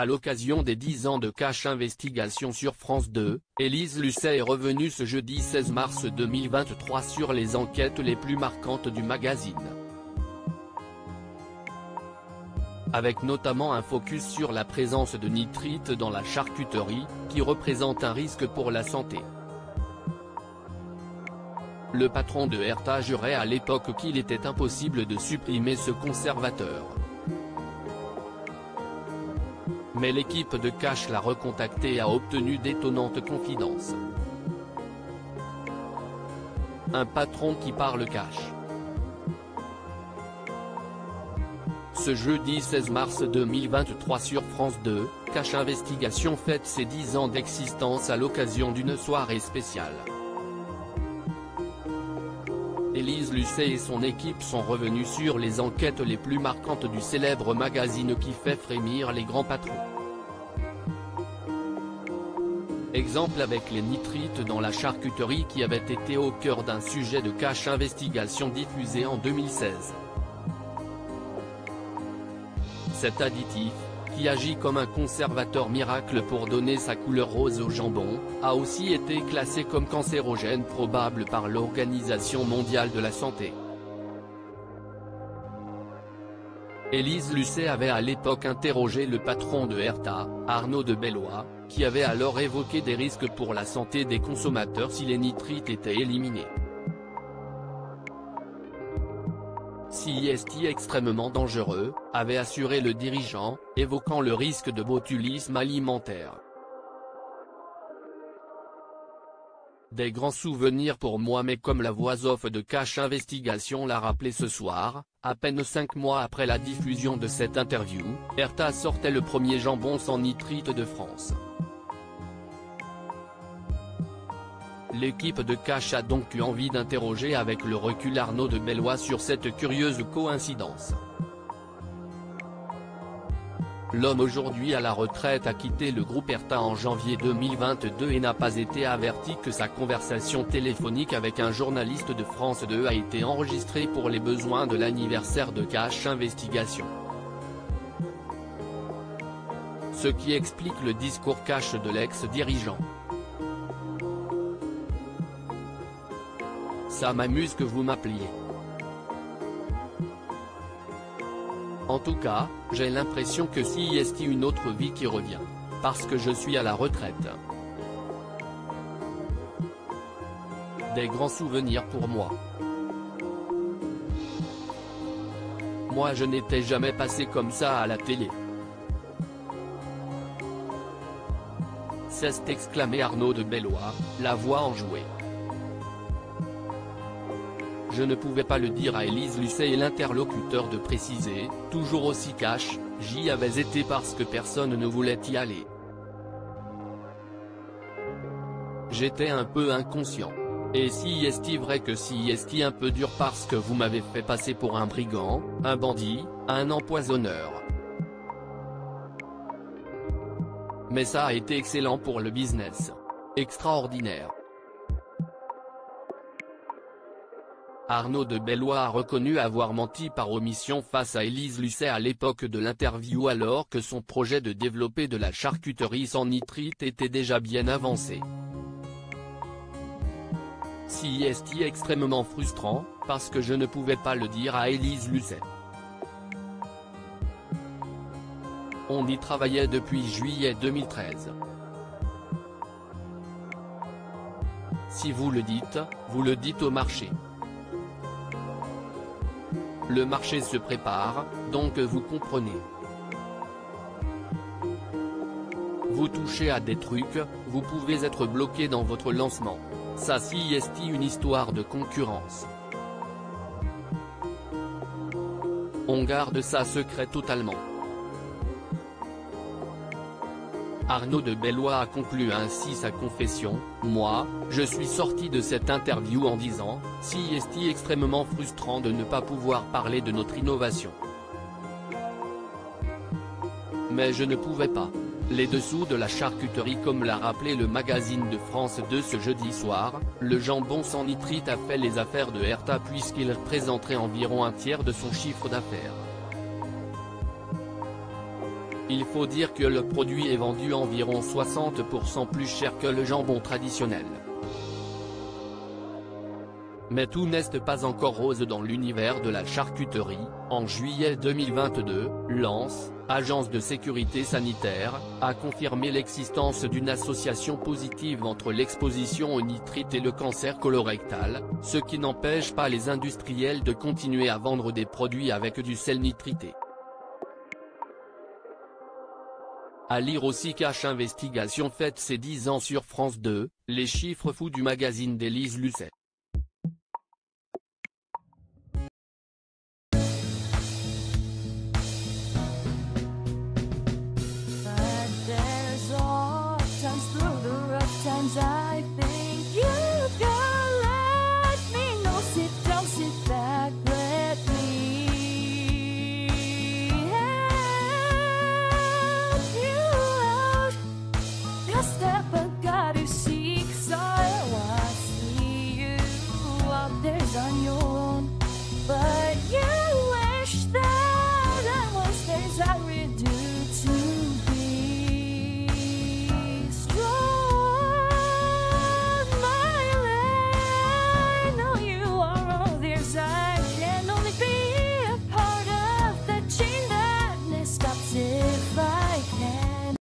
À l'occasion des 10 ans de Cash Investigation sur France 2, Élise Lucet est revenue ce jeudi 16 mars 2023 sur les enquêtes les plus marquantes du magazine. Avec notamment un focus sur la présence de nitrite dans la charcuterie, qui représente un risque pour la santé. Le patron de Herta jurait à l'époque qu'il était impossible de supprimer ce conservateur. Mais l'équipe de Cash l'a recontacté et a obtenu d'étonnantes confidences. Un patron qui parle cash. Ce jeudi 16 mars 2023 sur France 2, Cash Investigation fête ses 10 ans d'existence à l'occasion d'une soirée spéciale. Élise Lucet et son équipe sont revenus sur les enquêtes les plus marquantes du célèbre magazine qui fait frémir les grands patrons. Exemple avec les nitrites dans la charcuterie qui avaient été au cœur d'un sujet de Cash Investigation diffusé en 2016. Cet additif, qui agit comme un conservateur miracle pour donner sa couleur rose au jambon, a aussi été classé comme cancérogène probable par l'Organisation mondiale de la santé. Élise Lucet avait à l'époque interrogé le patron de Herta, Arnaud de Bellois, qui avait alors évoqué des risques pour la santé des consommateurs si les nitrites étaient éliminés. CIST extrêmement dangereux, avait assuré le dirigeant, évoquant le risque de botulisme alimentaire. Des grands souvenirs pour moi, mais comme la voix off de Cash Investigation l'a rappelé ce soir, à peine 5 mois après la diffusion de cette interview, Herta sortait le premier jambon sans nitrite de France. L'équipe de Cash a donc eu envie d'interroger avec le recul Arnaud de Bellois sur cette curieuse coïncidence. L'homme aujourd'hui à la retraite a quitté le groupe Herta en janvier 2022 et n'a pas été averti que sa conversation téléphonique avec un journaliste de France 2 a été enregistrée pour les besoins de l'anniversaire de Cash Investigation. Ce qui explique le discours cash de l'ex-dirigeant. Ça m'amuse que vous m'appeliez. En tout cas, j'ai l'impression que CIST une autre vie qui revient. Parce que je suis à la retraite. Des grands souvenirs pour moi. Moi je n'étais jamais passé comme ça à la télé. S'est exclamé Arnaud de Bellois, la voix enjouée. Je ne pouvais pas le dire à Élise Lucet et l'interlocuteur de préciser, toujours aussi cash, j'y avais été parce que personne ne voulait y aller. J'étais un peu inconscient. Et si est-il vrai que si est-il un peu dur parce que vous m'avez fait passer pour un brigand, un bandit, un empoisonneur. Mais ça a été excellent pour le business. Extraordinaire. Arnaud de Bellois a reconnu avoir menti par omission face à Élise Lucet à l'époque de l'interview alors que son projet de développer de la charcuterie sans nitrite était déjà bien avancé. Si est extrêmement frustrant, parce que je ne pouvais pas le dire à Élise Lucet. On y travaillait depuis juillet 2013. Si vous le dites au marché. Le marché se prépare, donc vous comprenez. Vous touchez à des trucs, vous pouvez être bloqué dans votre lancement. Ça si est une histoire de concurrence. On garde ça secret totalement. Arnaud de Bellois a conclu ainsi sa confession, moi, je suis sorti de cette interview en disant, si est extrêmement frustrant de ne pas pouvoir parler de notre innovation. Mais je ne pouvais pas. Les dessous de la charcuterie comme l'a rappelé le magazine de France 2 ce jeudi soir, le jambon sans nitrite a fait les affaires de Herta puisqu'il représenterait environ un tiers de son chiffre d'affaires. Il faut dire que le produit est vendu environ 60% plus cher que le jambon traditionnel. Mais tout n'est pas encore rose dans l'univers de la charcuterie. En juillet 2022, l'ANSE, Agence de sécurité sanitaire, a confirmé l'existence d'une association positive entre l'exposition au nitrite et le cancer colorectal, ce qui n'empêche pas les industriels de continuer à vendre des produits avec du sel nitrité. À lire aussi Cache Investigation fête ses 10 ans sur France 2, les chiffres fous du magazine d'Élise Lucet.